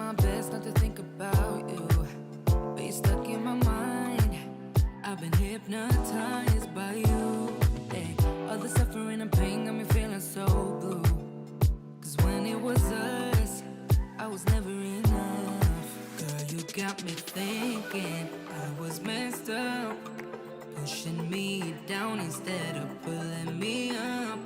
my best not to think about you, but you're stuck in my mind. I've been hypnotized by you. Hey, all the suffering and pain got me feeling so blue. Cause when it was us, I was never enough. Girl, you got me thinking I was messed up, pushing me down instead of pulling me up.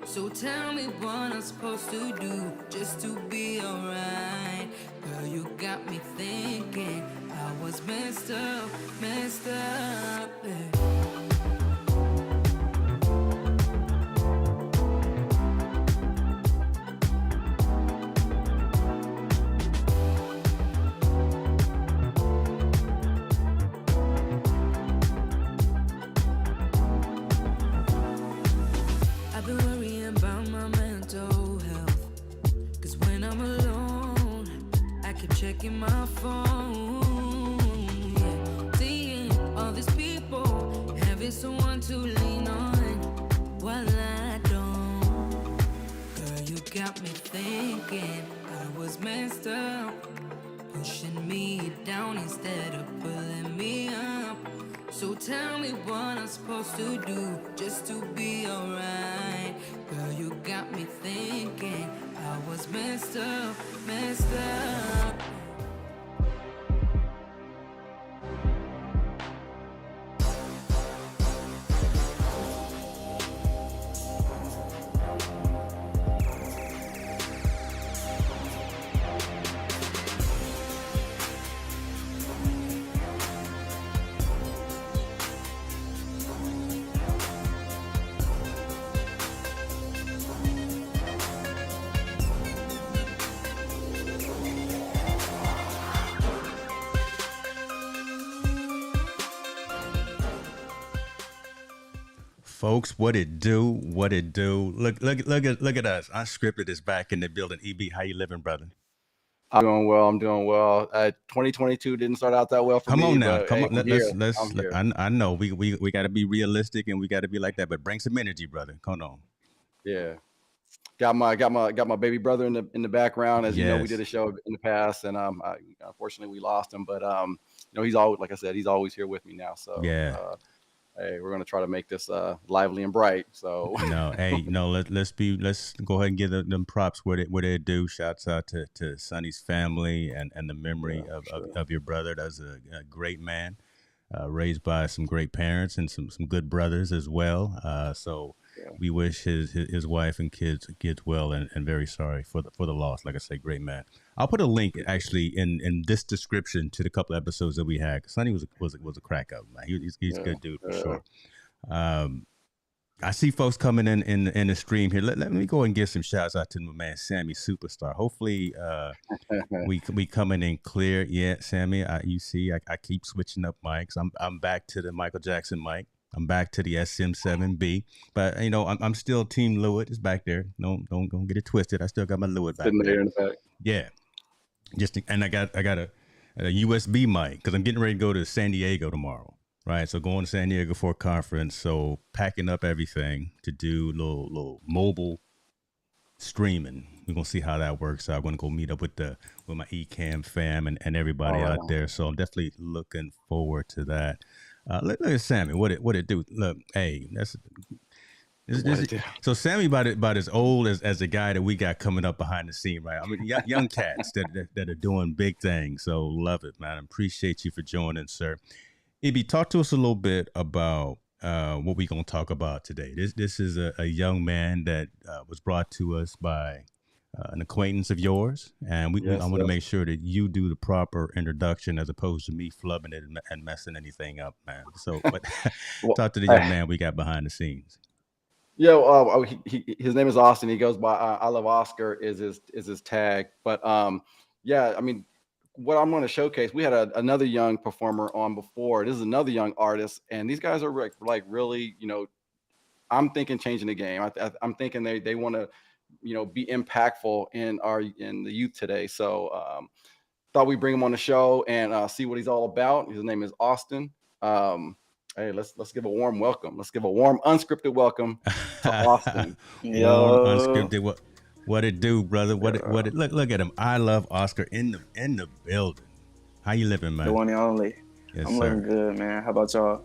So tell me what I'm supposed to do just to be alright. Girl, you got me thinking I was messed up, yeah. I've been worrying about my mental health. Cause when I'm alone, I keep checking my phone. Yeah. Seeing all these people, having someone to lean on while I don't. Girl, you got me thinking I was messed up, pushing me down instead of pulling me up. So tell me what I'm supposed to do just to be alright. Girl, you got me thinking I was messed up, messed up. Folks, what it do? What it do? Look at us. Unscripted is back in the building. EB, how you living, brother? I'm doing well. I'm doing well. 2022 didn't start out that well for me. Come on now, but, come hey, on. I'm here. Let's. I'm here. I know we got to be realistic and we got to be like that, but bring some energy, brother. Come on. Yeah, got my baby brother in the background. As you know, we did a show in the past, and unfortunately we lost him. But you know, he's always, like I said, he's always here with me now. So yeah. Hey, we're gonna try to make this lively and bright. So no, hey, no, let's go ahead and give them props where they do. Shouts out to Sonny's family and the memory of your brother. That's a great man, raised by some great parents and some good brothers as well. So we wish his wife and kids well, and very sorry for the loss. Like I say, great man. I'll put a link actually in this description to the couple of episodes that we had. Sonny was a crack up, man. He's a good dude for sure. I see folks coming in the stream here. Let me go and give some shouts out to my man Sammy Superstar. Hopefully we coming in clear. Yeah, Sammy, you see I keep switching up mics. I'm back to the Michael Jackson mic. I'm back to the SM7B, but you know I'm still Team Lewitt is back there. Don't get it twisted. I still got my Lewitt back there. In the back. Yeah, and I got a USB mic because I'm getting ready to go to San Diego tomorrow. Right, so going to San Diego for a conference, so packing up everything to do little mobile streaming. We're gonna see how that works out. I'm gonna go meet up with my Ecamm fam and everybody out there. So I'm definitely looking forward to that. Look at Sammy. What it do? Look, hey, so Sammy about as old as the guy that we got coming up behind the scene, right? I mean, young cats that are doing big things. So love it, man. I appreciate you for joining, sir. EB, talk to us a little bit about what we're going to talk about today. This is a young man that was brought to us by an acquaintance of yours, and I want to make sure that you do the proper introduction as opposed to me flubbing it and messing anything up, man. So but talk to the young man we got behind the scenes. Yeah, his name is Austin. He goes by EyeLuvOscar is his tag. But yeah, I mean, what I'm going to showcase, we had another young performer on before. This is another young artist, and these guys are like really, you know, I'm thinking changing the game. I'm thinking they want to, you know, be impactful in the youth today. So thought we'd bring him on the show and see what he's all about. His name is Austin. Hey, let's give a warm welcome. Let's give a warm unscripted welcome to Austin. Warm unscripted. What it do, brother? What Yeah, it look at him. I love Oscar in the building. How you living, the man? one and only. Yes, I'm sir. living good, man. How about y'all?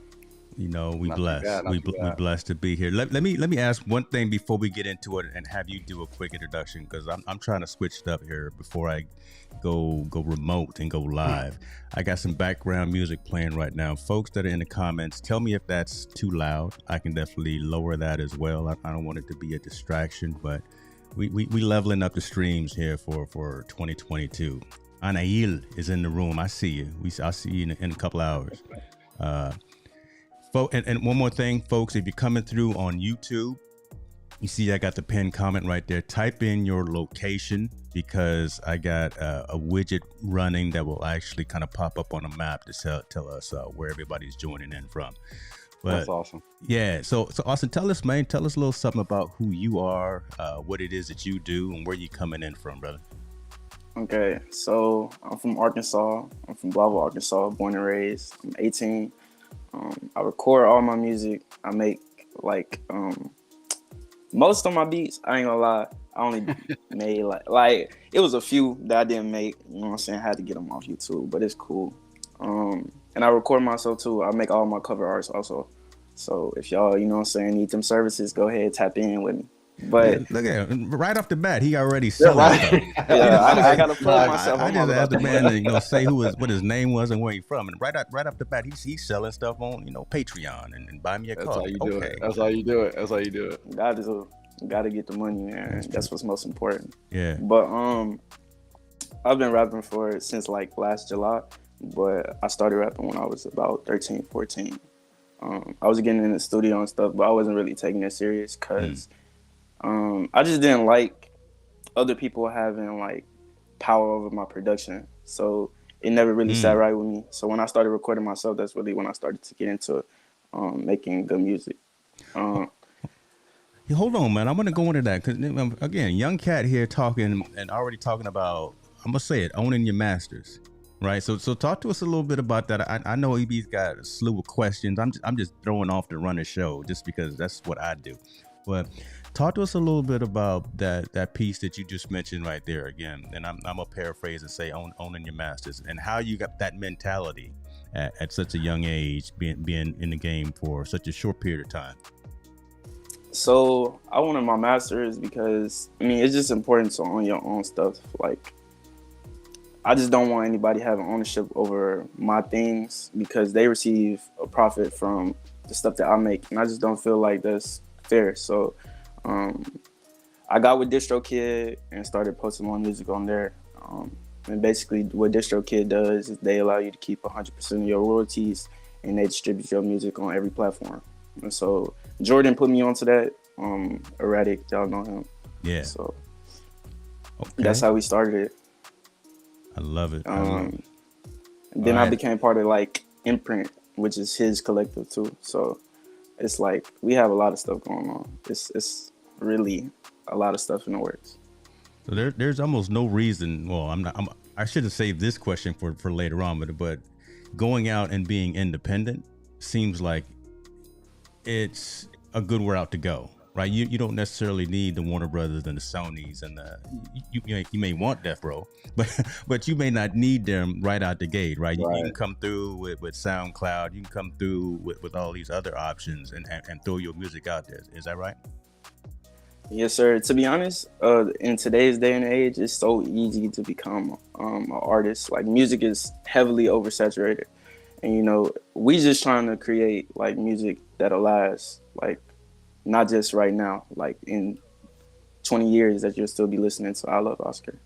You know, we Not too blessed. bad, not We too we bad. blessed to be here. Let me ask one thing before we get into it, and have you do a quick introduction, because I'm trying to switch it up here before I go remote and go live. I got some background music playing right now. Folks that are in the comments, tell me if that's too loud. I can definitely lower that as well. I don't want it to be a distraction, but we leveling up the streams here for 2022. Anail is in the room. I see you. I'll see you in a couple hours. And one more thing, folks, if you're coming through on YouTube, you see I got the pinned comment right there. Type in your location, because I got a widget running that will actually kind of pop up on a map to tell us where everybody's joining in from. But That's awesome. yeah, so Austin, tell us a little something about who you are, what it is that you do, and where you coming in from, brother. Okay, so I'm from Arkansas. I'm from Bravo, Arkansas, born and raised. I'm 18. I record all my music. I make like most of my beats. I ain't gonna lie. I only made like it was a few that I didn't make. You know what I'm saying? I had to get them off YouTube, but it's cool. And I record myself too. I make all my cover arts also. So if y'all, you know what I'm saying, need them services, go ahead, tap in with me. But look at him. Right off the bat, he already selling stuff. yeah, I gotta plug myself. I I'm all just about asked the the man money. to say what his name was and where he's from, and right off the bat, he's selling stuff on Patreon and buy me a That's car. how you do it. That's how you do it. That's how you do it. Gotta get the money, man. That's what's most important. Yeah. But I've been rapping since like last July, but I started rapping when I was about 13, 14. I was getting in the studio and stuff, but I wasn't really taking it serious because I just didn't like other people having like power over my production. So it never really sat right with me. So when I started recording myself, that's really when I started to get into making good music. Yeah, hold on, man. I'm gonna go into that because again, young cat here talking and already talking about. I'm gonna say it, owning your masters, right? So talk to us a little bit about that. I know EB's got a slew of questions. I'm just throwing off to run a show just because that's what I do. But talk to us a little bit about that piece that you just mentioned right there again. And I'm gonna paraphrase and say owning your masters, and how you got that mentality at such a young age, being in the game for such a short period of time. So I wanted my masters because it's just important to own your own stuff. Like, I just don't want anybody having ownership over my things because they receive a profit from the stuff that I make, and I just don't feel like that's fair. So I got with DistroKid and started posting my music on there. And basically what DistroKid does is they allow you to keep 100% of your royalties, and they distribute your music on every platform. And so Jordan put me onto that. Erratic, y'all know him. Yeah. So okay. That's how we started it. I love it. And then I became part of like Imprint, which is his collective too. So it's like we have a lot of stuff going on. It's really a lot of stuff in the works. So there's almost no reason. Well, I should have saved this question for later on, but going out and being independent seems like it's a good route to go, right? You don't necessarily need the Warner Brothers and the Sonys and you may want Death Row, but you may not need them right out the gate, right? You can come through with SoundCloud, you can come through with all these other options and throw your music out there. Is that right? Yes, sir. To be honest, in today's day and age, it's so easy to become an artist. Like, music is heavily oversaturated. And, we just trying to create, like, music that'll last, like, not just right now, like, in 20 years that you'll still be listening to EyeLuvOscar.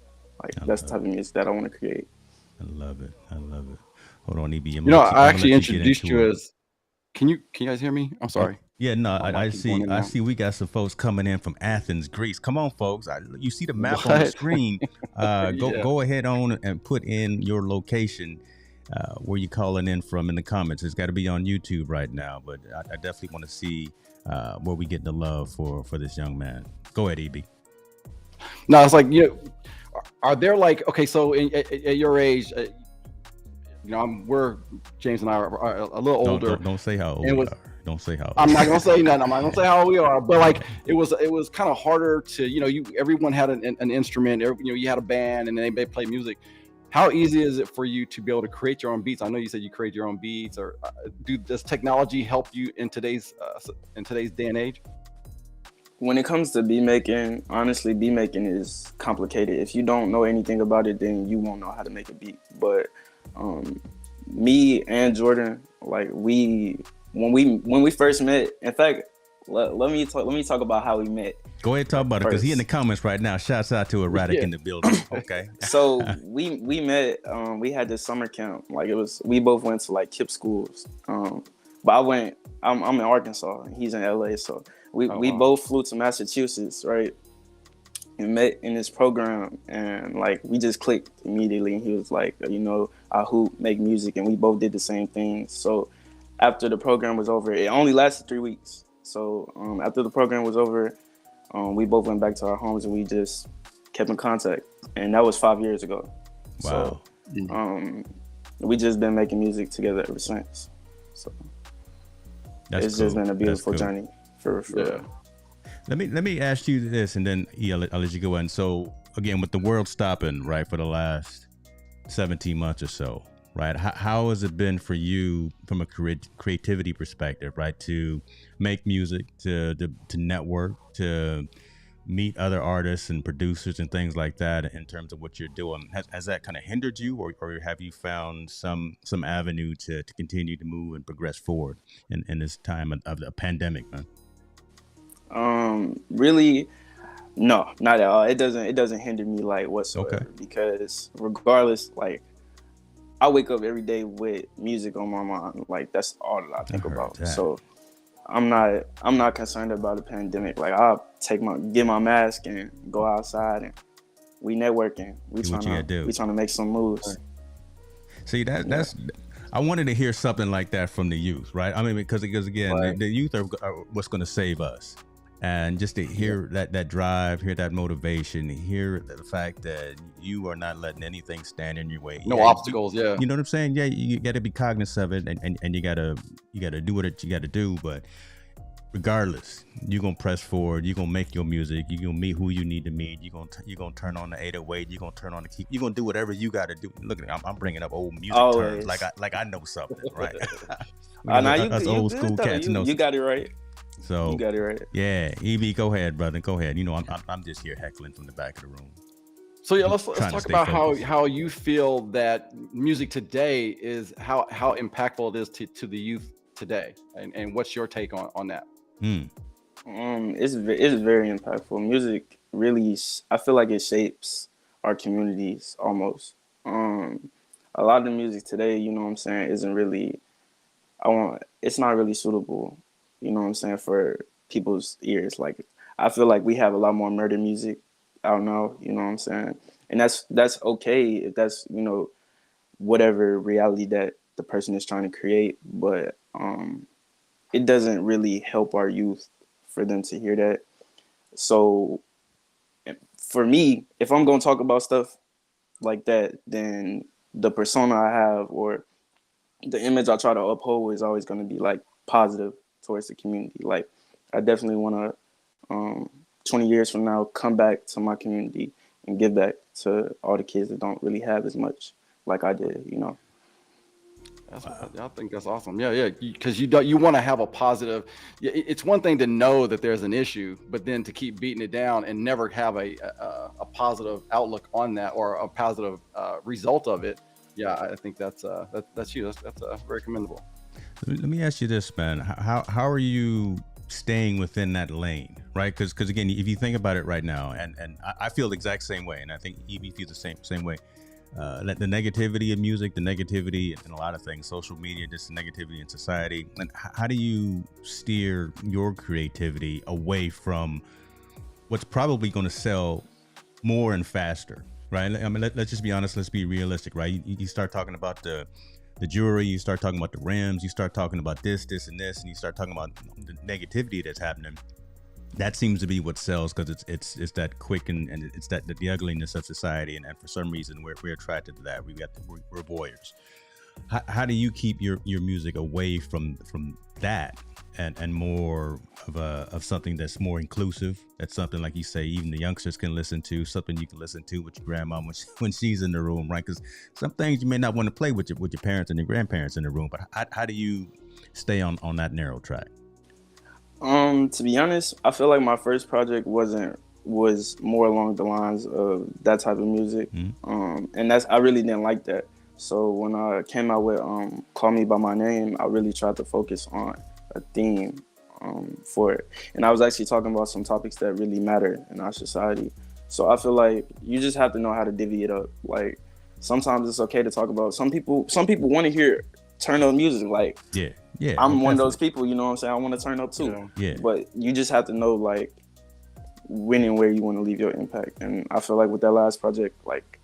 Like, that's the type of music that I want to create. I love it. Hold on, EB. I actually introduced you as... Can you guys hear me? I'm sorry. Yeah, no, I see we got some folks coming in from Athens, Greece. Come on, folks. You see the map on the screen. Go ahead on and put in your location where you're calling in from in the comments. It's got to be on YouTube right now, but I definitely want to see where we get the love for this young man. Go ahead, EB. No, it's like, are there like, okay, so at your age, we're James and I are a little older. Don't say how old we are. Don't say how. I'm not gonna say nothing. I'm not gonna say how we are, but like it was kind of harder to, everyone had an instrument. You had a band and they play music. How easy is it for you to be able to create your own beats? I know you said you create your own beats, or does technology help you in today's day and age? When it comes to beat making, honestly, beat making is complicated. If you don't know anything about it, then you won't know how to make a beat. But me and Jordan, like when we first met, in fact, let me talk about how we met. Go ahead, talk about it, because he in the comments right now. Shouts out to Erratic in the building. Okay. So we met. We had this summer camp. Like we both went to like KIPP schools. But I'm in Arkansas and he's in LA. So we both flew to Massachusetts, right? And met in this program, and like we just clicked immediately. And he was like, I hoop, make music, and we both did the same thing. So after the program was over, it only lasted 3 weeks. So after the program was over, we both went back to our homes and we just kept in contact. And that was 5 years ago. Wow. So we just been making music together ever since. So it's just been a beautiful journey for yeah. Let me ask you this, and then I'll let you go in. So again, with the world stopping, right, for the last 17 months or so, right? How has it been for you from a creativity perspective, right? To make music, to network, to meet other artists and producers and things like that in terms of what you're doing. Has that kind of hindered you, or have you found some avenue to continue to move and progress forward in this time of the pandemic, man? Really, no, not at all. It doesn't hinder me like whatsoever, because regardless, like I wake up every day with music on my mind. Like that's all that I think about. That. So I'm not concerned about a pandemic. Like I'll get my mask and go outside and we networking. We trying to make some moves. See, that's I wanted to hear something like that from the youth, right? I mean, because again, right. the youth are what's going to save us. And just to hear that drive, hear that motivation, hear the fact that you are not letting anything stand in your way. No obstacles, you know what I'm saying? Yeah, you got to be cognizant of it, and you got to do what you got to do. But regardless, you're gonna press forward. You're gonna make your music. You're gonna meet who you need to meet. You're gonna turn on the 808. You're gonna turn on the key. You're gonna do whatever you got to do. Look at me, I'm bringing up old music terms like I know something, right? Us old school cats know. You got it right. So you got it right. Yeah, EB, go ahead, brother. Go ahead. I'm just here heckling from the back of the room. So yeah, let's talk about how you feel that music today is how impactful it is to the youth today, and what's your take on that? It's very impactful. Music really, I feel like it shapes our communities almost. A lot of the music today, you know what I'm saying, isn't really. It's not really suitable. You know what I'm saying, for people's ears. Like, I feel like we have a lot more murder music out now, you know what I'm saying? And that's okay if that's, whatever reality that the person is trying to create. But it doesn't really help our youth for them to hear that. So for me, if I'm going to talk about stuff like that, then the persona I have or the image I try to uphold is always going to be like positive towards the community. Like I definitely want to 20 years from now come back to my community and give back to all the kids that don't really have as much like I did, I think that's awesome. Yeah, because you want to have a positive. It's one thing to know that there's an issue, but then to keep beating it down and never have a positive outlook on that or a positive result of it. Yeah, I think that's you. That's very commendable. Let me ask you this, man. How are you staying within that lane, right? Because again, if you think about it right now, and I feel the exact same way, and I think EB feels the same way. The negativity of music, the negativity in a lot of things, social media, just the negativity in society. And how do you steer your creativity away from what's probably going to sell more and faster, right? I mean, let's just be honest. Let's be realistic, right? You start talking about the jewelry, you start talking about the rims, you start talking about this, and this, and you start talking about the negativity that's happening. That seems to be what sells because it's that quick and it's the ugliness of society, and for some reason we're attracted to that. We're voyeurs. how do you keep your music away from that and more of something that's more inclusive? That's something, like you say, even the youngsters can listen to, something you can listen to with your grandma when she's in the room, right? Because some things you may not want to play with your parents and your grandparents in the room, but how do you stay on that narrow track? To be honest, I feel like my first project was more along the lines of that type of music. And I really didn't like that. So when I came out with Call Me By My Name, I really tried to focus on a theme for it. And I was actually talking about some topics that really matter in our society. So I feel like you just have to know how to divvy it up. Like sometimes it's okay to talk about, some people want to hear turn up music. Like yeah, I'm one of those people, you know what I'm saying? I want to turn up too. Yeah. But you just have to know like when and where you want to leave your impact. And I feel like with that last project, like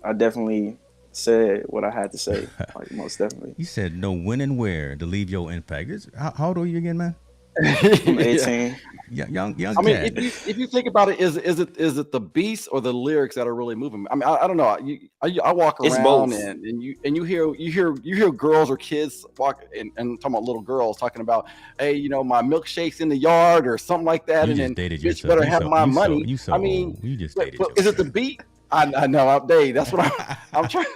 I definitely said what I had to say, like most definitely. You said know when and where to leave your impact. How old are you again, man? I'm 18. Young I mean, cat. if you think about it, is it the beats or the lyrics that are really moving? I mean, I don't know. I walk It's around both. and you hear girls or kids walk and talking about little girls talking about, hey, you know, my milkshake's in the yard or something like that, You and just then dated bitch yourself. better have my money. You so I mean, old. You just but, dated but yourself. is it the beat? I know, Dave. That's what I'm trying.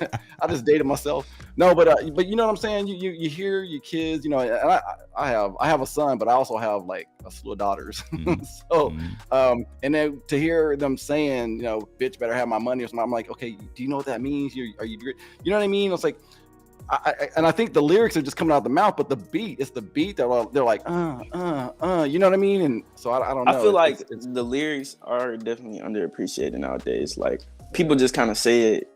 I just dated myself. No, but you know what I'm saying. You hear your kids, you know, and I have a son, but I also have like a slew of daughters. So, and then to hear them saying, you know, bitch better have my money or something, I'm like, okay, do you know what that means? You know what I mean? It's like, I think the lyrics are just coming out of the mouth, but it's the beat that they're like, you know what I mean? And so I don't know. I feel like the lyrics are definitely underappreciated nowadays. Like people just kind of say it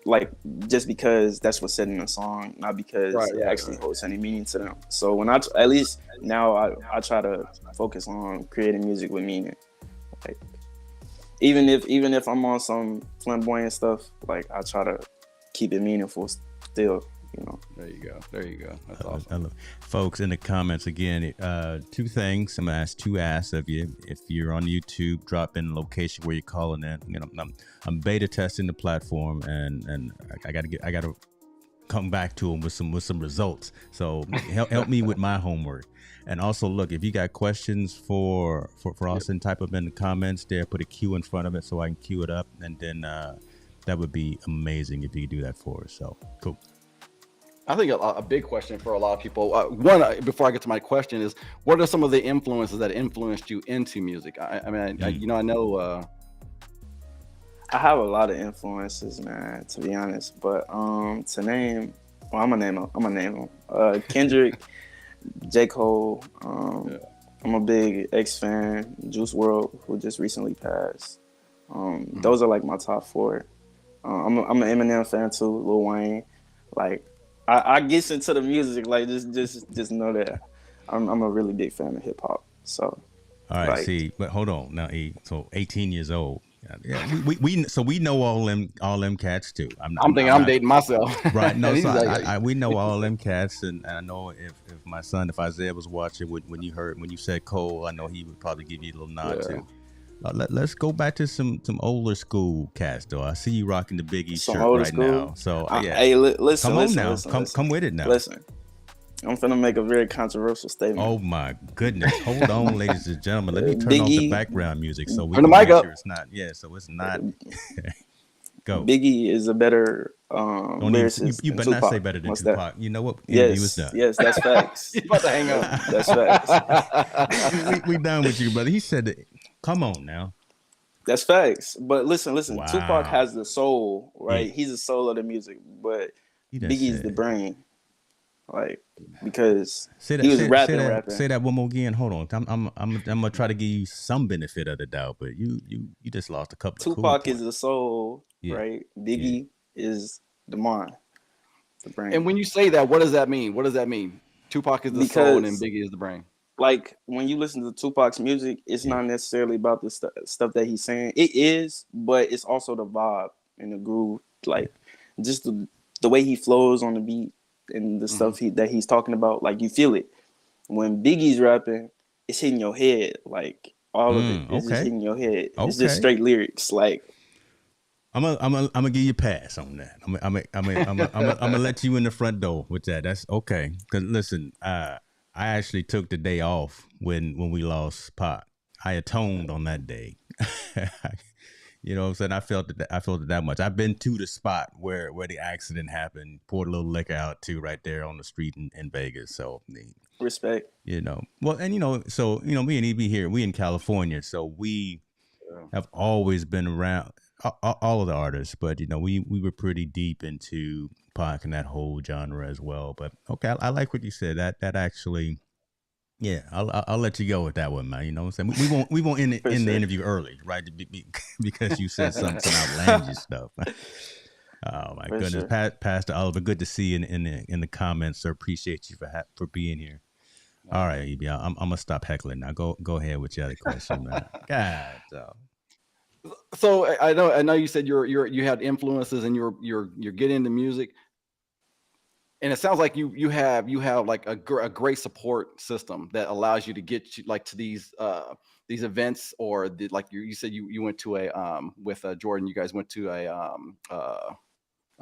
like just because that's what's said in the song, not because it actually holds any meaning to them. So when at least now I try to focus on creating music with meaning. Like even if I'm on some flamboyant stuff, like I try to keep it meaningful still. You know. There you go. That's awesome. Folks, in the comments again, two things I'm gonna ask of you. If you're on YouTube, drop in the location where you're calling in. You know, I'm beta testing the platform, and I gotta come back to them with some results. So help me with my homework. And also, look, if you got questions for Austin, type them in the comments there. Put a Q in front of it so I can queue it up, and then that would be amazing if you could do that for us. So cool. I think a big question for a lot of people. One, before I get to my question, is what are some of the influences that influenced you into music? I mean, I know. I have a lot of influences, man. To be honest, but to name, well, I'm gonna name them. Kendrick, J. Cole. I'm a big X fan. Juice WRLD, who just recently passed. Those are like my top four. I'm an Eminem fan too. Lil Wayne, like. I get into the music, like just know that I'm a really big fan of hip hop. So, all right, like, see, but hold on now, E. So 18 years old. Yeah, we know all them cats too. I'm dating myself, right? No, so we know all them cats, and I know if my son, if Isaiah was watching, when you said Cole, I know he would probably give you a little nod too. Let's go back to some older school cats, though. I see you rocking the Biggie shirt right now. So yeah, hey, listen, come on listen, now, listen. come with it now. Listen, I'm finna make a very controversial statement. Oh my goodness! Hold on, ladies and gentlemen. Let me turn off the background music so we turn can the mic make up. sure it's not. Yeah, so it's not. Go. Biggie is a better lyricist. You better not say better than Tupac. You know what? Yes, that's facts. You're about to hang up. That's facts. we done with you, brother. He said that. Come on now. That's facts. But listen. Wow. Tupac has the soul, right? Yeah. He's the soul of the music, but Biggie's the brain. Like, because he was rapping. Say that one more again. Hold on. I'm gonna try to give you some benefit of the doubt, but you just lost a couple. Tupac is the soul, right? Biggie is the mind, the brain. And when you say that, what does that mean? Tupac is the soul and Biggie is the brain. Like when you listen to Tupac's music, it's not necessarily about the stuff that he's saying. It is, but it's also the vibe and the groove, like just the way he flows on the beat and the stuff that he's talking about. Like you feel it. When Biggie's rapping, it's hitting your head. Like all of it is just hitting your head. It's just straight lyrics. Like I'm gonna give you a pass on that. I'm gonna let you in the front door with that. That's okay. Cause listen, I actually took the day off when we lost Pac. I atoned on that day. You know what I'm saying? I felt it that much. I've been to the spot where the accident happened, poured a little liquor out too right there on the street in Vegas. So Respect. you know, well, and so me and EB here, we in California, so we have always been around all of the artists, but we were pretty deep into Pac and that whole genre as well. But okay, I like what you said. That actually. Yeah, I'll let you go with that one, man. You know what I'm saying? We won't end the interview early, right? Because you said some outlandish stuff. Oh my goodness, sure. Pastor Oliver, good to see you in the comments. Sir, appreciate you for being here. All right, EB, I'm gonna stop heckling now. Go ahead with your other question, man. God. So I know you said you had influences and you're getting into music. And it sounds like you have like a great support system that allows you to get you like to these events, or like you said you went to a with Jordan, you guys went to a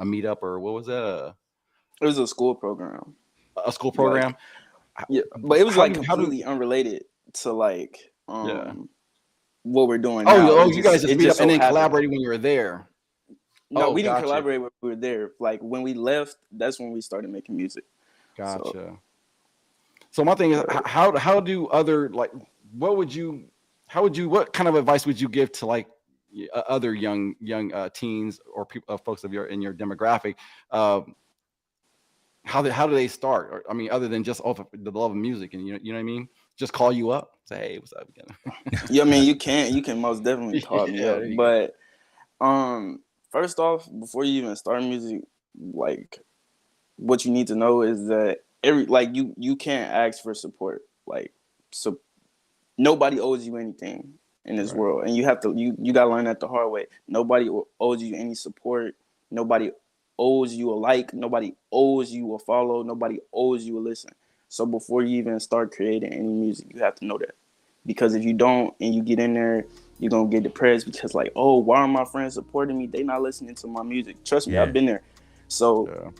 meetup, or what was that? It was a school program. A school program. Yeah, but it was completely unrelated to like what we're doing. Oh, you guys just meet up and then collaborated when you were there. No, we didn't collaborate when we were there. Like when we left, that's when we started making music. Gotcha. So my thing is, how do other what kind of advice would you give to like other young teens or people, folks in your demographic? How do they start? Or, I mean, other than just the love of music, and you know what I mean? Just call you up, say, hey, what's up again? Yeah, I mean, you can most definitely call me up, but first off, before you even start music, like what you need to know is that you can't ask for support. Like, so nobody owes you anything in this world, and you gotta learn that the hard way. Nobody owes you any support. Nobody owes you a like. Nobody owes you a follow. Nobody owes you a listen. So before you even start creating any music, you have to know that, because if you don't and you get in there, you're going to get depressed because like, oh, why are my friends supporting me? They not listening to my music. Trust me, I've been there. So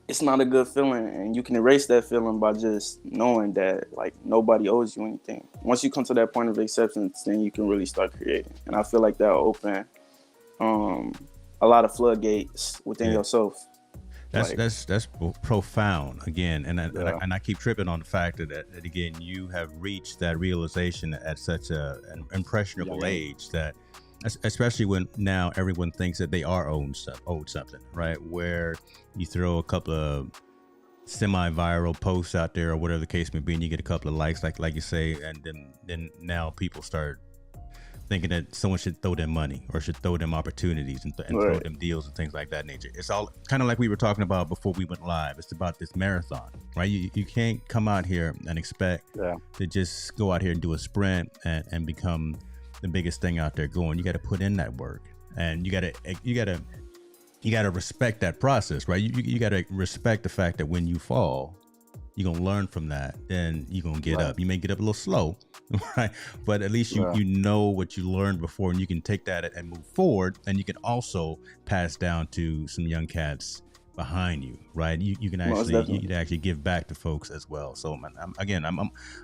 it's not a good feeling. And you can erase that feeling by just knowing that like nobody owes you anything. Once you come to that point of acceptance, then you can really start creating. And I feel like that'll open a lot of floodgates within yourself. That's profound again, and I keep tripping on the fact that again you have reached that realization at such an impressionable age, that especially when now everyone thinks that they are owed something, right? Where you throw a couple of semi-viral posts out there or whatever the case may be, and you get a couple of likes, like you say, and then now people start thinking that someone should throw them money or should throw them opportunities and throw them deals and things like that nature. It's all kind of like we were talking about before we went live. It's about this marathon, right? You can't come out here and expect to just go out here and do a sprint and become the biggest thing out there going. You got to put in that work, and you got to respect that process, right? You got to respect the fact that when you fall, you're going to learn from that. Then you're going to get up. You may get up a little slow, right? But at least you know what you learned before, and you can take that and move forward. And you can also pass down to some young cats behind you, right? You can actually give back to folks as well. So man, I'm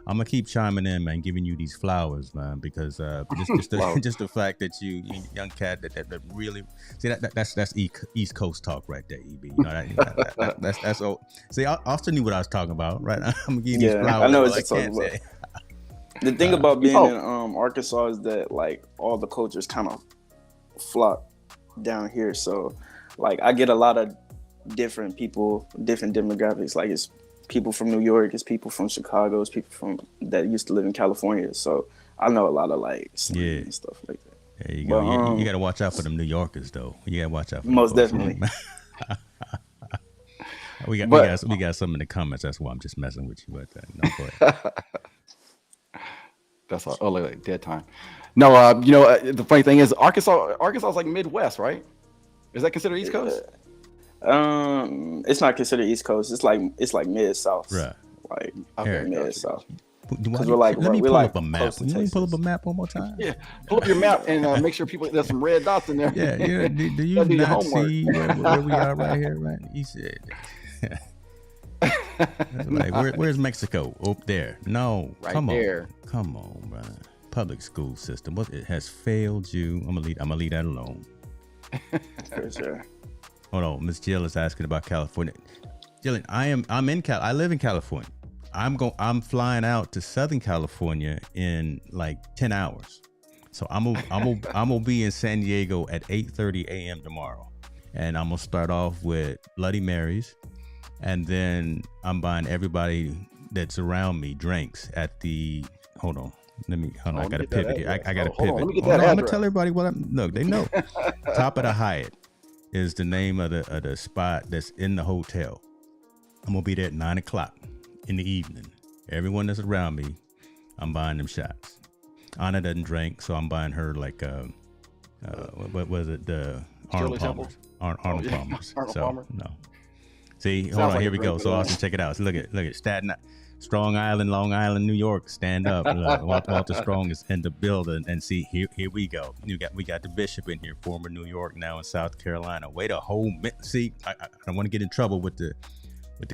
gonna keep chiming in, man, giving you these flowers, man, because just the fact that you young cat that really see that's East Coast talk right there, EB. You know that's all. See, Austin knew what I was talking about, right? I'm gonna give you these flowers. I know what you're talking about. The thing about being in Arkansas is that like all the cultures kind of flock down here, so like I get a lot of different people, different demographics. Like it's people from New York, it's people from Chicago, it's people from that used to live in California. So I know a lot of like slang and stuff like that. There you go. But, you got to watch out for them New Yorkers, though. You got to watch out for most definitely. we got some in the comments. That's why I'm just messing with you. But no, go ahead. That's all. Oh, like dead time. No, the funny thing is Arkansas is like Midwest, right? Is that considered East Coast? It's not considered East Coast. It's like mid South. Right. Like okay, mid South. because we're like let me we're pull like up a map. close to Let me pull up a Texas. map one more time. Yeah, pull up your map and make sure people there's some red dots in there. Yeah. Do you Gotta do your not homework. see where we are right here? Right. He said. Like, where's Mexico? Up there. No. Right come there. on. Come on, brother. Public school system. What it has failed you. I'm gonna leave that alone. For sure. Hold on. Miss Jill is asking about California. Jillian, I live in California. I'm flying out to Southern California in like 10 hours. So I'm gonna be in San Diego at 8:30 a.m. tomorrow. And I'm gonna start off with Bloody Marys. And then I'm buying everybody that's around me drinks at the hold on. I gotta pivot here. I gotta pivot. Let me get I'm that gonna address. tell everybody what I'm look, they know. Top of the Hyatt is the name of the spot that's in the hotel. I'm gonna be there at 9:00 in the evening. Everyone that's around me, I'm buying them shots. Anna doesn't drink, so I'm buying her like what was it? The Arnold Palmer's. Arnold Palmer's. Arnold So Palmer. no. See, Sounds hold on, like here a we great go. So plan. Austin, check it out. So look at Staten Strong Island, Long Island, New York. Stand up. Walter Strong is in the building, and see here we go. We got the bishop in here, former New York, now in South Carolina. Wait a whole minute. See, I don't want to get in trouble with the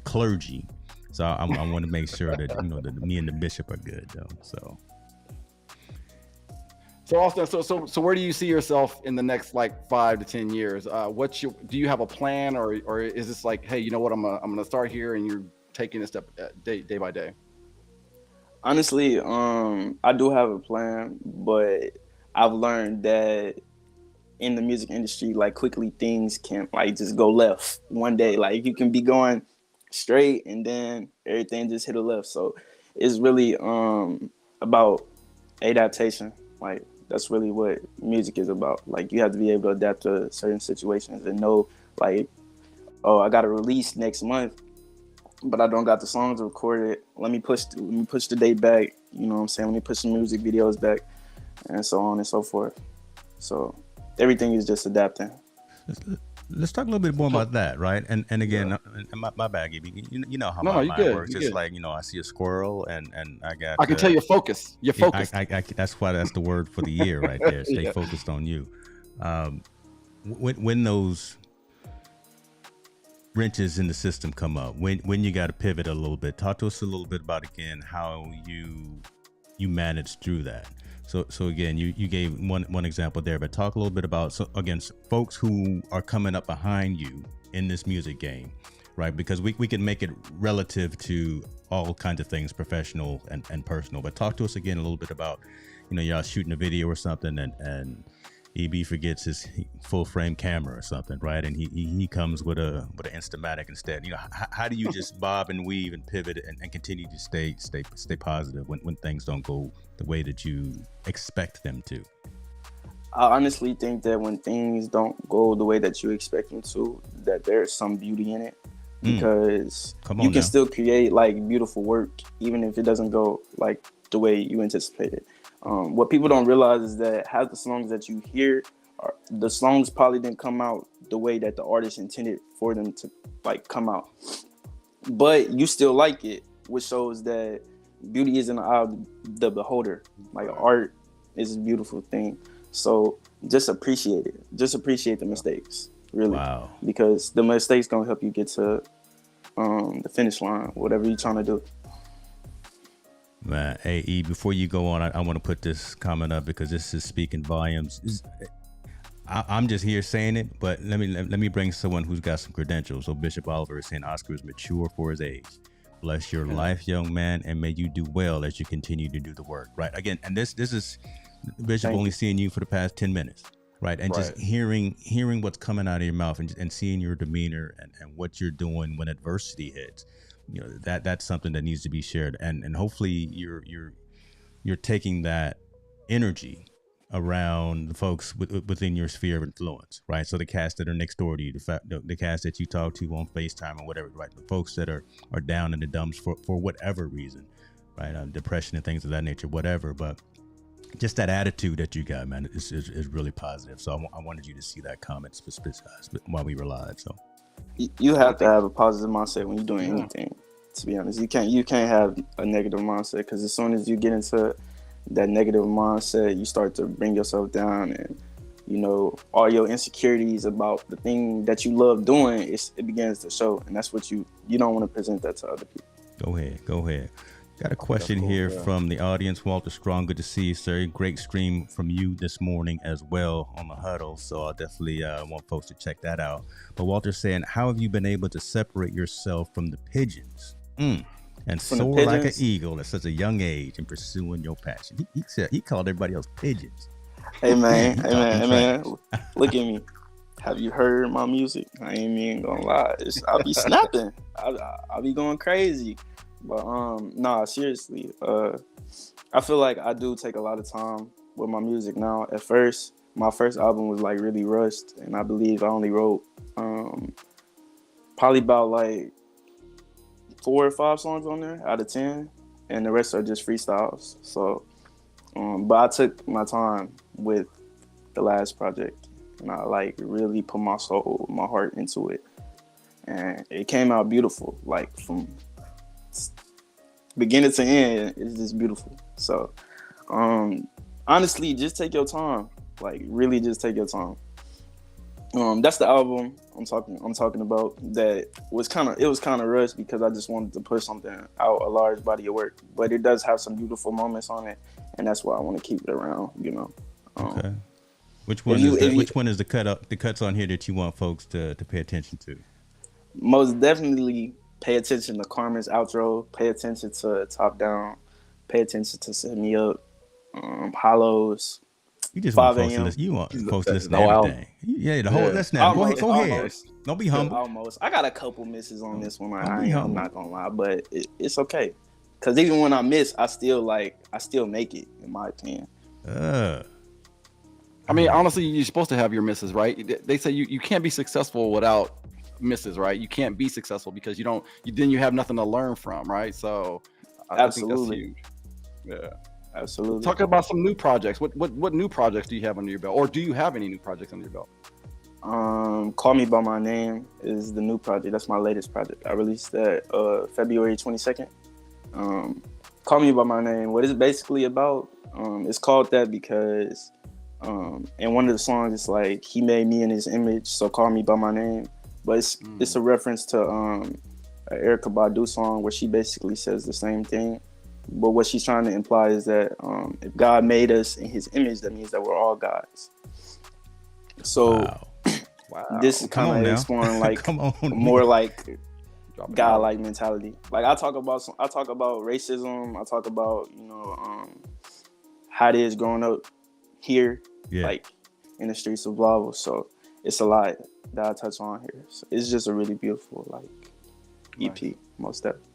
clergy, so I want to make sure that that me and the bishop are good though. So Austin, so where do you see yourself in the next like 5 to 10 years? Do you have a plan, or is this like, hey, you know what, I'm gonna start here and you're taking it step day by day? Honestly, I do have a plan, but I've learned that in the music industry, like quickly things can like just go left one day. Like you can be going straight and then everything just hit a left. So it's really about adaptation. Like that's really what music is about. Like you have to be able to adapt to certain situations and know like, oh, I got to release next month, but I don't got the songs recorded. Let me push the date back. You know what I'm saying? Let me push the music videos back, and so on and so forth. So everything is just adapting. Let's talk a little bit more about that, right? And again, my bad, Gibby. You know how my mind works. It's like I see a squirrel, and I can tell you're focused. You're focused. That's the word for the year right there. Stay focused on you. When those wrenches in the system come up, when you got to pivot a little bit, talk to us a little bit about again how you managed through that. So again, you gave one example there, but talk a little bit about folks who are coming up behind you in this music game, right? Because we can make it relative to all kinds of things, professional and personal. But talk to us again a little bit about, y'all shooting a video or something, and EB forgets his full frame camera or something, right? And he comes with an Instamatic instead. How do you just bob and weave and pivot and continue to stay positive when things don't go the way that you expect them to? I honestly think that when things don't go the way that you expect them to, that there's some beauty in it, because you can still create like beautiful work even if it doesn't go like the way you anticipated. What people don't realize is that half the songs that you hear, the songs probably didn't come out the way that the artist intended for them to like come out, but you still like it, which shows that beauty is in the eye of the beholder. Like art is a beautiful thing. So just appreciate it. Just appreciate the mistakes, really. Wow. Because the mistakes gonna help you get to the finish line, whatever you're trying to do. Man, hey, E, before you go on, I want to put this comment up because this is speaking volumes. I'm just here saying it, but let me bring someone who's got some credentials. So Bishop Oliver is saying Oscar is mature for his age. Bless your life, young man, and may you do well as you continue to do the work. Right. Again, and this is Bishop only seeing you for the past 10 minutes. Right. And just hearing what's coming out of your mouth and seeing your demeanor and what you're doing when adversity hits. That's something that needs to be shared, and hopefully you're taking that energy around the folks within your sphere of influence, right? So the cast that are next door to you, the cast that you talk to on FaceTime or whatever, right? The folks that are down in the dumps for whatever reason, right? Depression and things of that nature, whatever. But just that attitude that you got, man, is really positive. So I wanted you to see that comment while we were live. So you have to have a positive mindset when you're doing anything. To be honest, you can't have a negative mindset, because as soon as you get into that negative mindset, you start to bring yourself down, and you know, all your insecurities about the thing that you love doing, it begins to show, and that's what you don't want to present that to other people. Go ahead. Got a question here from the audience. Walter Strong, good to see you, sir. Great stream from you this morning as well on the huddle. So I'll definitely want folks to check that out. But Walter's saying, how have you been able to separate yourself from the pigeons and soar like an eagle at such a young age and pursuing your passion? He said he called everybody else pigeons. Hey man, look at me. Have you heard my music? I ain't even gonna lie. I'll be snapping. I'll be going crazy. But nah, seriously. I feel like I do take a lot of time with my music now. At first, my first album was like really rushed, and I believe I only wrote probably about like 4 or 5 songs on there out of 10, and the rest are just freestyles. So, but I took my time with the last project, and I like really put my soul, my heart into it, and it came out beautiful. Like from beginning to end, it's just beautiful. So, honestly, just take your time. Like really, just take your time. That's the album I'm talking about. That was kind of rushed because I just wanted to put something out, a large body of work. But it does have some beautiful moments on it, and that's why I want to keep it around. You know. Okay. Which one is the cuts on here that you want folks to pay attention to? Most definitely pay attention to Carmen's outro. Pay attention to Top Down. Pay attention to Set Me Up. Hollows. You just want folks to listen. You want folks to listen to everything. Yeah, the whole listen. Go ahead. Don't be humble. Almost. I got a couple misses on this one. I'm not gonna lie, but it's okay. Cause even when I miss, I still make it, in my opinion. I mean, honestly, you're supposed to have your misses, right? They say you can't be successful without misses, right? You can't be successful because then you have nothing to learn from, right? So I think that's huge. Yeah. Absolutely. Talk about some new projects. What new projects do you have under your belt, or do you have any new projects under your belt? Call Me By My Name is the new project. That's my latest project. I released that February 22nd. Call Me By My Name. What it's basically about? It's called that because in one of the songs it's like he made me in his image, so call me by my name. But it's a reference to an Erykah Badu song where she basically says the same thing. But what she's trying to imply is that if God made us in his image, that means that we're all gods. So this is kind of exploring like more like God-like mentality. Like I talk about racism. I talk about how it is growing up here, like in the streets of Lava. So it's a lot that I touch on here. So it's just a really beautiful EP, most definitely.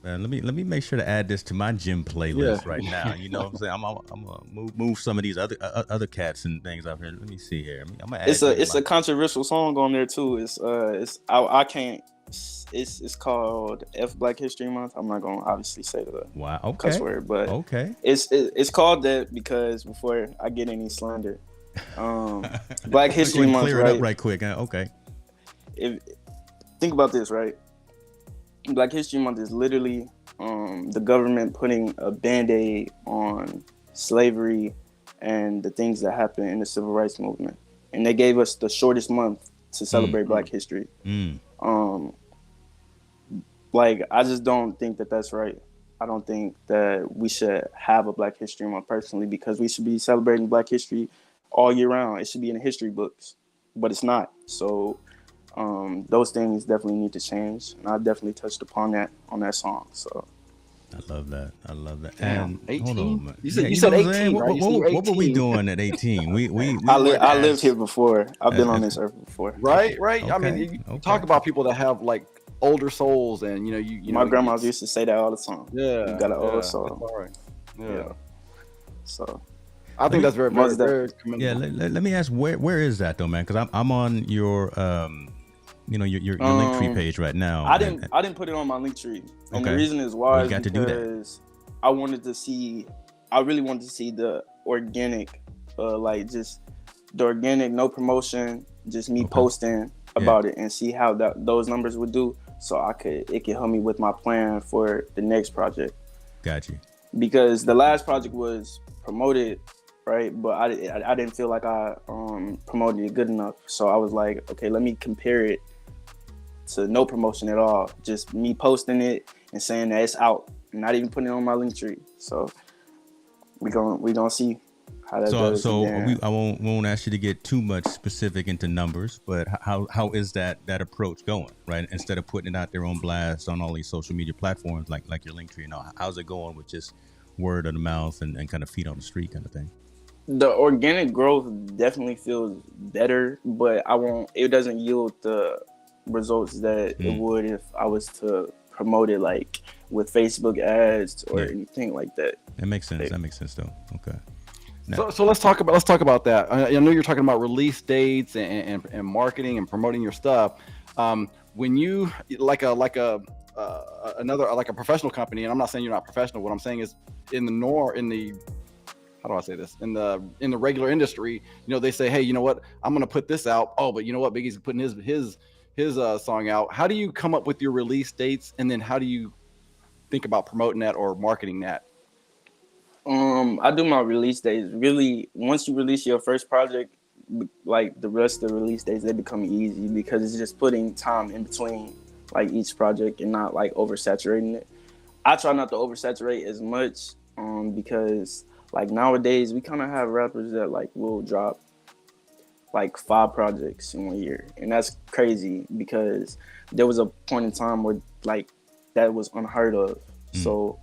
Man, let me make sure to add this to my gym playlist right now. You know what I'm saying? I'm gonna move some of these other cats and things out here. Let me see here. I'm gonna add it's a controversial song on there too. It's called F Black History Month. I'm not gonna obviously say the cuss word, but it's called that because before I get any slander, Black History Month. Clear it up right quick. Okay. Think about this, right? Black History Month is literally the government putting a Band-Aid on slavery and the things that happened in the civil rights movement. And they gave us the shortest month to celebrate Black history. I just don't think that that's right. I don't think that we should have a Black History Month personally, because we should be celebrating Black history all year round. It should be in the history books, but it's not. So those things definitely need to change, and I definitely touched upon that on that song. So I love that. And 18. Hold on, man. You said 18, right? What were we doing at 18? I lived here before. I've been on this earth before. Right. Okay. I mean, you talk about people that have like older souls, and my grandma used to say that all the time. Yeah, you got an old soul. All right. Yeah. So I think that's very, very, very commendable. Yeah. Let me ask, where is that though, man? Because I'm on your your Linktree page right now. I didn't put it on my Linktree, and the reason is why is because I really wanted to see the organic, just the organic, no promotion, just me posting about it and see how those numbers would do. so it could help me with my plan for the next project. Got you. Because the last project was promoted, right? But I didn't feel like I promoted it good enough. So I was like, okay, let me compare it to no promotion at all. Just me posting it and saying that it's out, not even putting it on my link tree. So we gonna see how that goes. So I won't ask you to get too much specific into numbers, but how is that approach going, right? Instead of putting it out there on blast on all these social media platforms like your link tree, how's it going with just word of the mouth and kind of feet on the street kind of thing? The organic growth definitely feels better, but it doesn't yield the results that it would if I was to promote it like with Facebook ads or anything like that. That makes sense. That makes sense though. Okay. Now, so let's talk about that. I know you're talking about release dates and marketing and promoting your stuff. When you like a professional company, and I'm not saying you're not professional. What I'm saying is in the how do I say this? In the regular industry, they say, hey, you know what? I'm gonna put this out. Oh, but you know what? Biggie's putting his song out. How do you come up with your release dates, and then how do you think about promoting that or marketing that? I do my release days. Really, once you release your first project, like the rest of the release days, they become easy because it's just putting time in between like each project and not like oversaturating it. I try not to oversaturate as much because like nowadays we kind of have rappers that like will drop like 5 projects in 1 year, and that's crazy because there was a point in time where like that was unheard of. So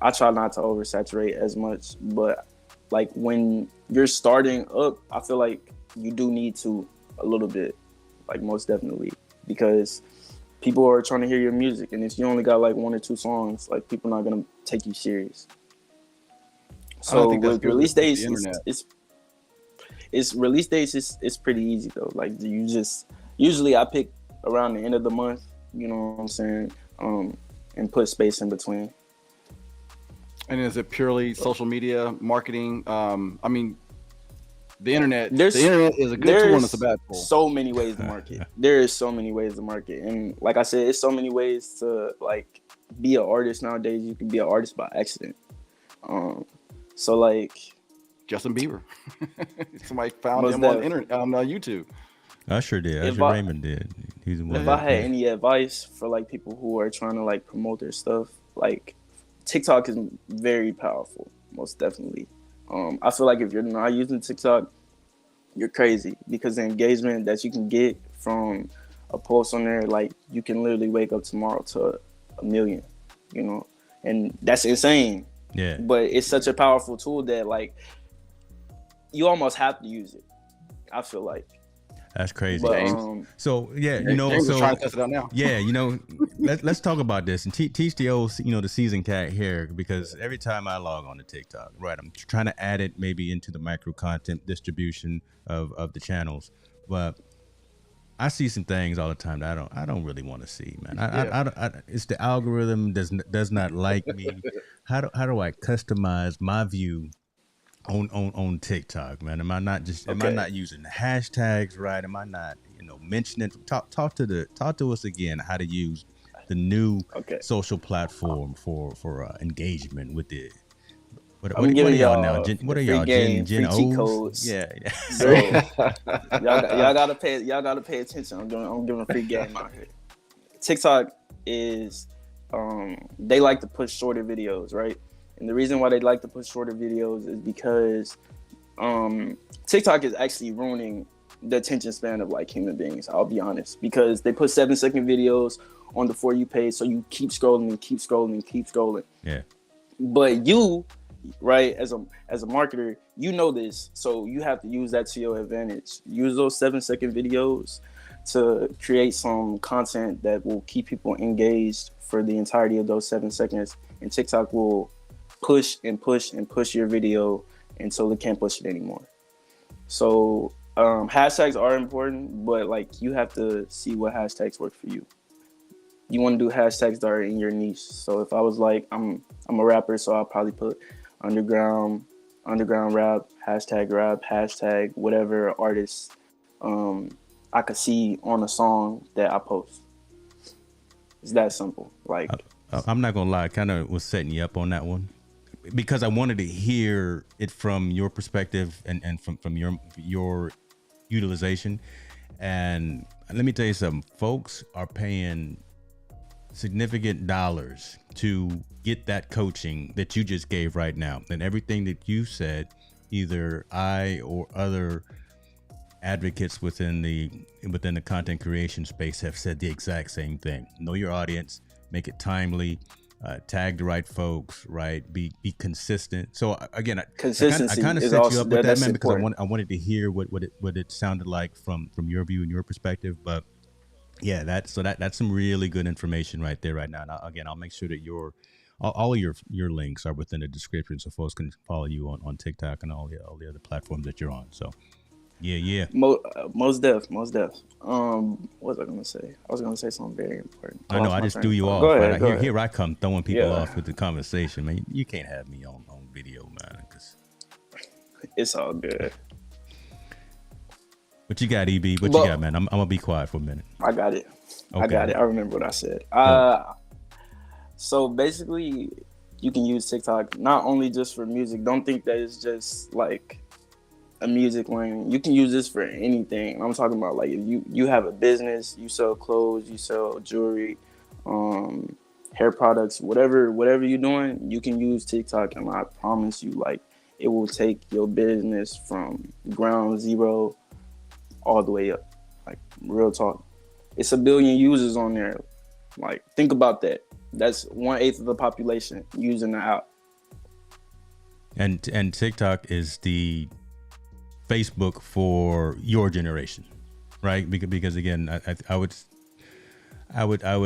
I try not to oversaturate as much, but like when you're starting up, I feel like you do need to a little bit, like most definitely, because people are trying to hear your music, and if you only got like 1 or 2 songs, like people not gonna take you serious. So with release days, it's release days. It's pretty easy though. Like usually I pick around the end of the month. You know what I'm saying? And put space in between. And is it purely social media marketing? I mean, the internet is a good tool and it's a bad tool. So many ways to market. There is so many ways to market, and like I said, it's so many ways to like be an artist nowadays. You can be an artist by accident. So like Justin Bieber, somebody found him on YouTube. I sure did. Raymond did. He's if I had any advice for like people who are trying to like promote their stuff, like TikTok is very powerful, most definitely. I feel like if you're not using TikTok, you're crazy because the engagement that you can get from a post on there, like you can literally wake up tomorrow to 1 million, and that's insane. Yeah. But it's such a powerful tool that like you almost have to use it, I feel like. That's crazy. But, so yeah, James is trying to test it out now. Yeah, let's talk about this and teach the old, the seasoned cat here, because every time I log on to TikTok, right, I'm trying to add it maybe into the micro content distribution of the channels, but I see some things all the time that I don't really want to see, man. It's the algorithm does not like me. How do I customize my view on TikTok, man? Am I not using the hashtags right? Am I not, mentioning? Talk to us again how to use the new social platform for engagement with the. What are y'all now? What are y'all? Gen O's? Yeah. So y'all gotta pay attention. I'm giving a free game out here. TikTok is they like to push shorter videos, right? And the reason why they like to push shorter videos is because TikTok is actually ruining the attention span of like human beings. I'll be honest, because they put 7-second videos on the For You page, so you keep scrolling and keep scrolling and keep scrolling. Yeah. But you, right, as a marketer, you know this, so you have to use that to your advantage. Use those 7-second videos to create some content that will keep people engaged for the entirety of those 7 seconds, and TikTok will push and push and push your video until it can't push it anymore. So hashtags are important, but like you have to see what hashtags work for you. You want to do hashtags that are in your niche. So if I was like, I'm a rapper, so I'll probably put underground rap, hashtag whatever artist I could see on a song that I post. It's that simple. Like, I'm not gonna lie, I kind of was setting you up on that one because I wanted to hear it from your perspective and from your utilization. And let me tell you something, folks are paying significant dollars to get that coaching that you just gave right now. And everything that you said, either I or other advocates within the content creation space have said the exact same thing. Know your audience, make it timely, tag the right folks, right? Be consistent. So again, consistency I kind of is set also you up with that, man, because important. I wanted to hear what it sounded like from your view and your perspective. But yeah, that's some really good information right there right now. And again, I'll make sure that all of your links are within the description so folks can follow you on TikTok and all the other platforms that you're on. So yeah. Most def. What was I gonna say? I was gonna say something very important. I know I just threw you off. Go ahead, Right? go ahead. Here I come throwing people off with the conversation, man. You can't have me on video, man. It's all good. What you got, EB? What you got, man? I'm gonna be quiet for a minute. I got it. Okay. I got it. I remember what I said. So basically, you can use TikTok not only just for music. Don't think that it's just like a music lane. You can use this for anything. I'm talking about like if you have a business, you sell clothes, you sell jewelry, hair products, whatever you're doing, you can use TikTok, and I promise you, like, it will take your business from ground zero all the way up. Like, real talk. It's 1 billion users on there. Like, think about that. That's 1/8 of the population using the app. And TikTok is the Facebook for your generation, right? Because again, I would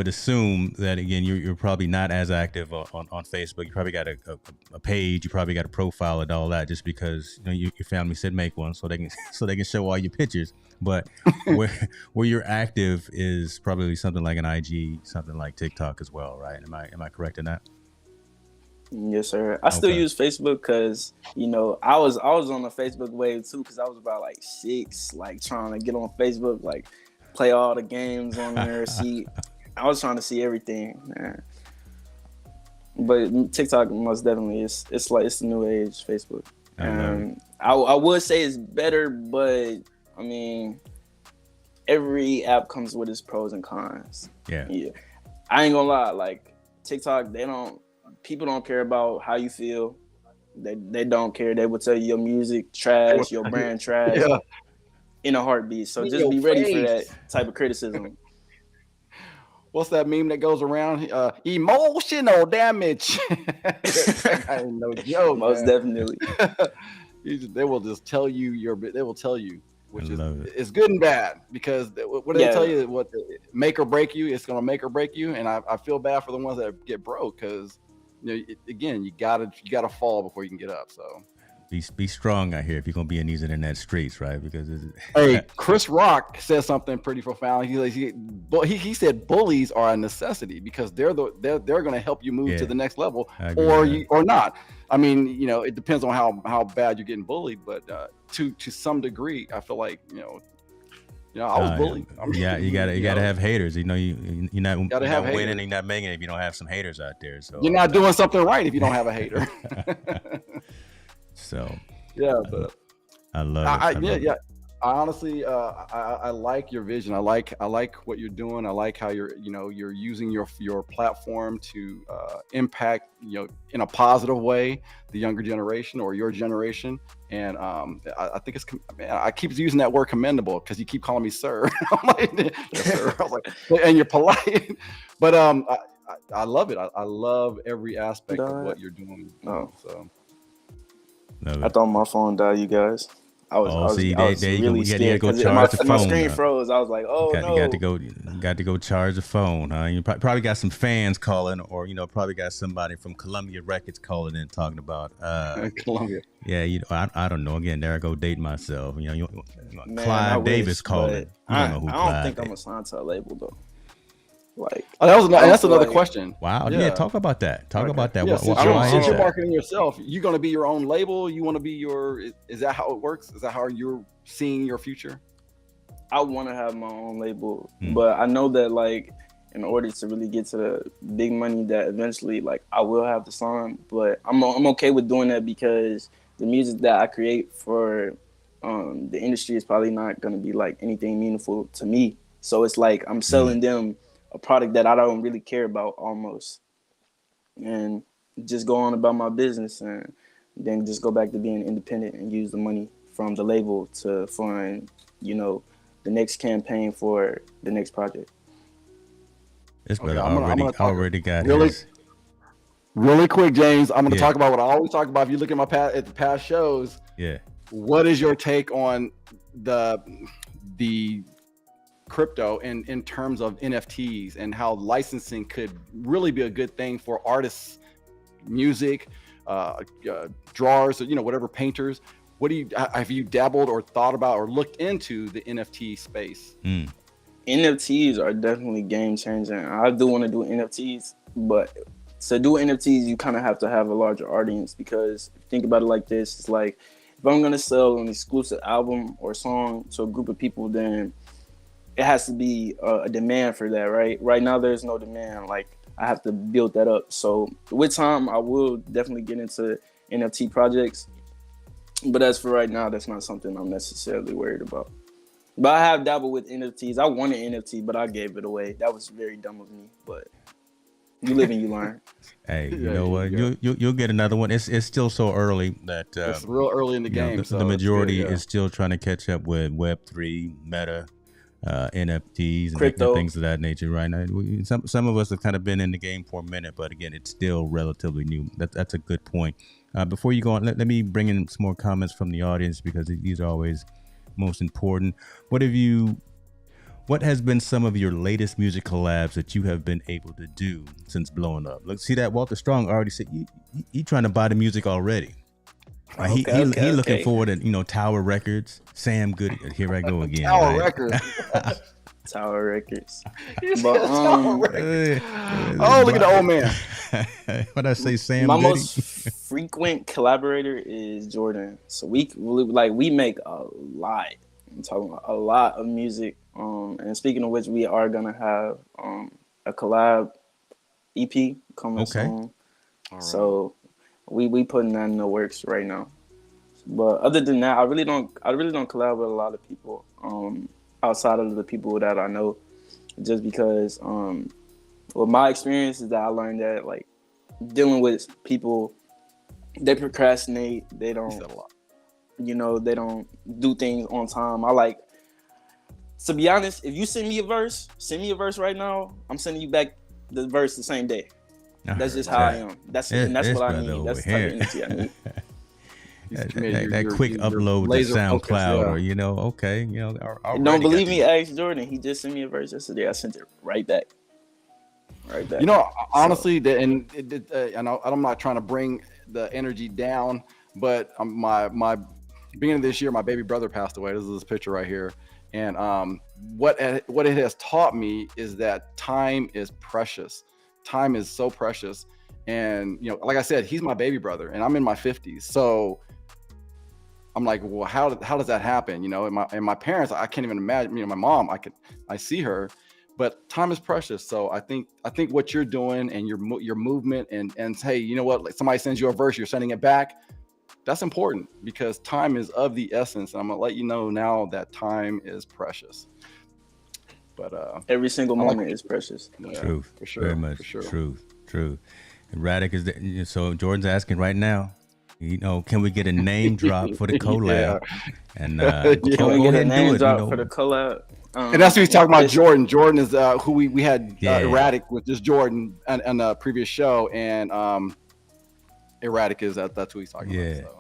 assume that again you're probably not as active on Facebook. You probably got a page, you probably got a profile and all that, just because your family said make one so they can show all your pictures. But where you're active is probably something like an IG, something like TikTok as well, right? Am I correct in that? Yes, sir. I still use Facebook because I was on the Facebook wave too, because I was about like 6, like trying to get on Facebook, like play all the games on there. I was trying to see everything, man. But TikTok most definitely it's the new age Facebook. I would say it's better, but I mean, every app comes with its pros and cons. Yeah. I ain't gonna lie, like TikTok, people don't care about how you feel. They don't care. They will tell you your music trash, your brand trash, in a heartbeat. So just be ready for that type of criticism. What's that meme that goes around? Emotional damage. I ain't no joke. Most definitely. They will just tell you they will tell you, which is good and bad, because what do they tell you? What make or break you? It's gonna make or break you. And I feel bad for the ones that get broke, because again, you gotta fall before you can get up. So be strong out here if you're gonna be in these internet streets, right? Because hey, Chris Rock said something pretty profound. He said bullies are a necessity, because they're going to help you move to the next level, or not. I mean, it depends on how bad you're getting bullied, but to some degree, I feel like I was bullied. You gotta have haters. You're not winning, you're not making it if you don't have some haters out there. So you're not doing something right if you don't have a hater. So but I love it. I honestly, I like your vision. I like what you're doing. I like how you're using your platform to impact, in a positive way, the younger generation or your generation. And I think I keep using that word commendable, because you keep calling me sir. I'm like, yes, sir. I was like, and you're polite. But I love it. I love every aspect of what you're doing. So. I thought my phone died, you guys. I was really scared because my screen froze. I was like, "Oh no!" You got to go charge the phone. Huh? You probably got some fans calling, or probably got somebody from Columbia Records calling in talking about Columbia. Yeah, I don't know. Again, there I go dating myself. Clyde Davis calling. I don't think I'm gonna sign to a label though. Like, that's another question. Wow. Yeah. Talk about that. Yeah, since you're marketing yourself, you're going to be your own label. You want to be is that how it works? Is that how you're seeing your future? I want to have my own label, but I know that, like, in order to really get to the big money that eventually, like, I will have to sign. But I'm okay with doing that because the music that I create for the industry is probably not going to be like anything meaningful to me. So it's like I'm selling them a product that I don't really care about almost, and just go on about my business and then just go back to being independent and use the money from the label to fund, you know, the next campaign for the next project. This brother I'm gonna talk already got really, his. really quick, James. I'm going to Yeah. talk about what I always talk about. If you look at my at the past shows, Yeah. what is your take on the crypto in terms of NFTs and how licensing could really be a good thing for artists, music, drawers, you know, whatever, painters? What do you, have you dabbled or thought about or looked into the NFT space? NFTs are definitely game changing. I do want to do NFTs, but to do NFTs, you kind of have to have a larger audience, because think about it like this. It's like, if I'm going to sell an exclusive album or song to a group of people, then it has to be a demand for that, right? Right now, there's no demand. Like, I have to build that up. So with time, I will definitely get into NFT projects. But as for right now, that's not something I'm necessarily worried about. But I have dabbled with NFTs. I wanted NFT, but I gave it away. That was very dumb of me. But you live and you learn. Hey, you know what? You'll get another one. It's still so early that it's real early in the game. The majority is still trying to catch up with Web3, Meta, NFTs, and things of that nature. Right now, some of us have kind of been in the game for a minute, but again, it's still relatively new. That's a good point. Before you go on, let me bring in some more comments from the audience, because these are always most important. What has been some of your latest music collabs that you have been able to do since blowing up? Look, see that Walter Strong already said he trying to buy the music already. He looking forward to, you know, Tower Records, Sam Goody. Here I go again. Tower Records. Tower Records. But, Tower Records. Oh, look at the old man. What I say, Sam My Goody? most frequent collaborator is Jordan. So we make a lot. I'm talking about a lot of music. And speaking of which, we are gonna have a collab EP coming soon. Right. So we putting that in the works right now. But other than that, I really don't collab with a lot of people outside of the people that I know, just because well, my experience is that I learned that, like, dealing with people, they procrastinate, they don't, you know, they don't do things on time. To be honest, if you send me a verse right now, I'm sending you back the verse the same day. That's just how I am. That's what I need. That's the type of energy I need. that quick upload to SoundCloud, or, you know, okay, you know. Don't believe me? Ask Jordan. He just sent me a verse yesterday. I sent it right back. You know, honestly, and I'm not trying to bring the energy down, but my beginning of this year, my baby brother passed away. This is his picture right here. And what it has taught me is that time is precious. Time is so precious. And, you know, like I said, he's my baby brother, and I'm in my 50s. So I'm like, well, how does that happen? You know, and my parents, I can't even imagine. You know, my mom, I see her, but time is precious. So I think what you're doing and your movement and hey, you know what? Like, somebody sends you a verse, you're sending it back. That's important, because time is of the essence. And I'm gonna let you know now that time is precious. But every single moment is precious. Yeah, truth, for sure, very much. For sure. Truth. And Radic is so Jordan's asking right now, you know, can we get a name drop for the collab? Yeah. And can we get a name drop for the collab? And that's what he's talking about. Jordan. Jordan is who we had Erratic with just Jordan on the previous show, and Erratic is that's who he's talking about. So.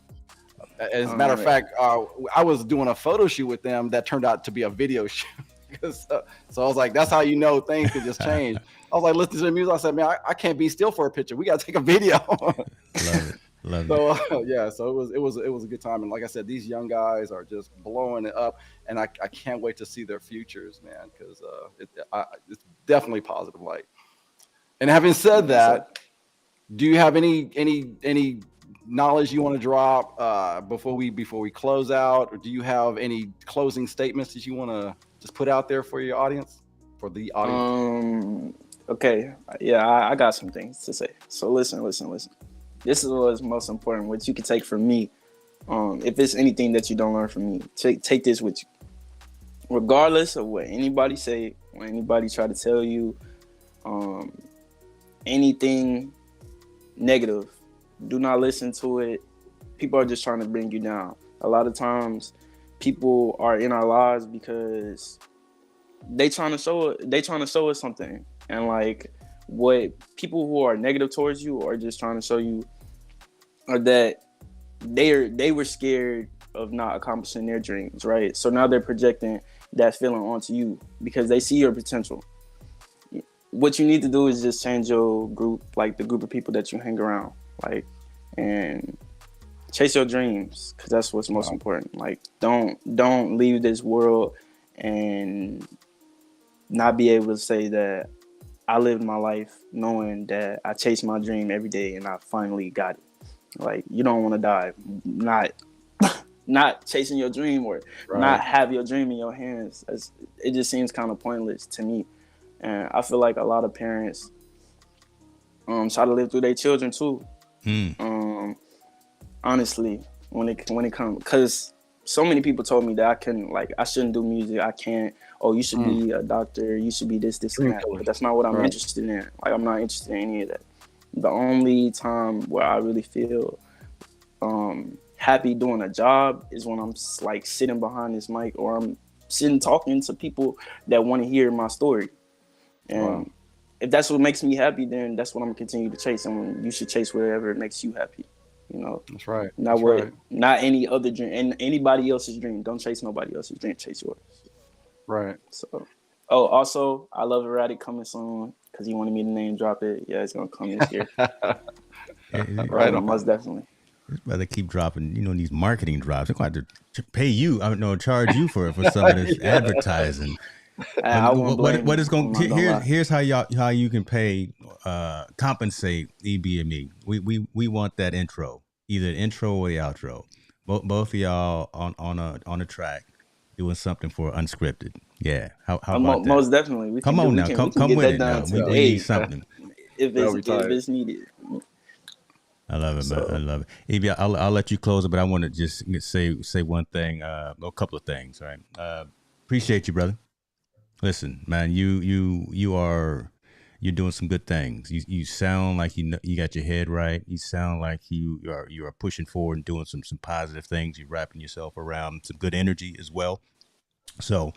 As a matter of fact, I was doing a photo shoot with them that turned out to be a video shoot. So I was like, that's how you know things could just change. I was like, listening to the music, I said, man, I can't be still for a picture. We got to take a video. Love it. So so it was a good time. And like I said, these young guys are just blowing it up, and I can't wait to see their futures, man, because it's definitely positive light. And having said that, do you have any knowledge you want to drop before we close out, or do you have any closing statements that you want to just put out there for your audience? for the audience? Okay. Yeah, I got some things to say. So listen. This is what's most important, what you can take from me. If it's anything that you don't learn from me, take this with you. Regardless of what anybody say, or anybody try to tell you, anything negative, do not listen to it. People are just trying to bring you down. A lot of times, people are in our lives because they trying to show us something. And like, what people who are negative towards you are just trying to show you are that they were scared of not accomplishing their dreams, right? So now they're projecting that feeling onto you because they see your potential. What you need to do is just change your group, like the group of people that you hang around, like, and chase your dreams, because that's what's most important. Like, don't leave this world and not be able to say that I lived my life knowing that I chased my dream every day and I finally got it. Like, you don't want to die not chasing your dream or not have your dream in your hands. It just seems kind of pointless to me. And I feel like a lot of parents try to live through their children too. Honestly, when it comes, because so many people told me that I shouldn't do music. I can't. Oh, you should be a doctor. You should be this, and that. But that's not what I'm interested in. Like, I'm not interested in any of that. The only time where I really feel happy doing a job is when I'm like sitting behind this mic, or I'm sitting talking to people that want to hear my story. And if that's what makes me happy, then that's what I'm gonna continue to chase. And you should chase whatever makes you happy. You know, that's right. Not any other dream and anybody else's dream. Don't chase nobody else's dream. Chase yours. Right. So, also, I Love Erratic coming soon because he wanted me to name drop it. Yeah, it's gonna come this year. Right. Most definitely. This brother keep dropping, these marketing drops. They're going to pay you, charge you for some of this advertising. What is going? Here's how you can pay, compensate EB and me. We want that intro, either the intro or the outro. Both of y'all on a track doing something for Unscripted. Yeah, how about that? Most definitely. Come with it. Now. We need something. If it's needed. I love it, man. I love it. EB, I'll let you close it, but I want to just say one thing, a couple of things. Right? Appreciate you, brother. Listen, man, you're doing some good things. You sound like you got your head right. You sound like you are pushing forward and doing some positive things. You're wrapping yourself around some good energy as well. So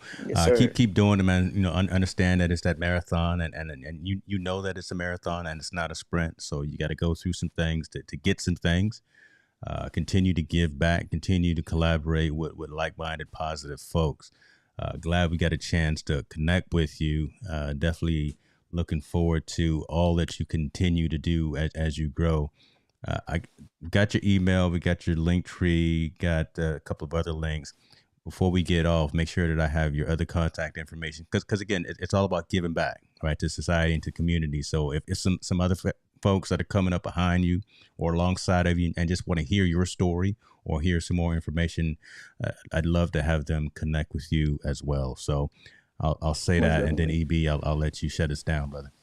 keep doing it, man. Understand that it's that marathon, and you know that it's a marathon and it's not a sprint. So you got to go through some things to get some things. Continue to give back. Continue to collaborate with like-minded, positive folks. Glad we got a chance to connect with you. Definitely looking forward to all that you continue to do as you grow. I got your email. We got your link tree. Got a couple of other links. Before we get off, make sure that I have your other contact information. Because again, it's all about giving back, right, to society and to community. So if some other folks that are coming up behind you or alongside of you and just want to hear your story or hear some more information, I'd love to have them connect with you as well. So I'll say that, and then EB, I'll let you shut us down, brother.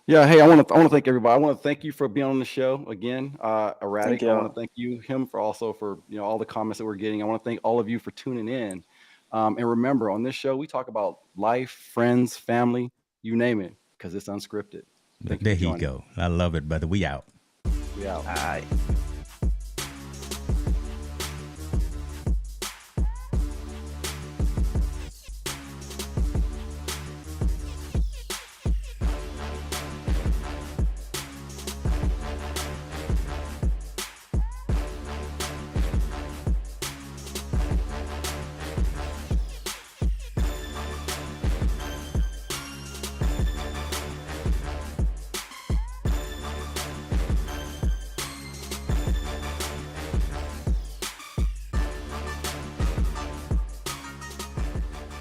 Yeah. Hey, I want to thank everybody. I want to thank you for being on the show again. Erratic. I want to thank him for all the comments that we're getting. I want to thank all of you for tuning in. And remember, on this show, we talk about life, friends, family, you name it, because it's unscripted. There you go. I love it, brother. We out. All right.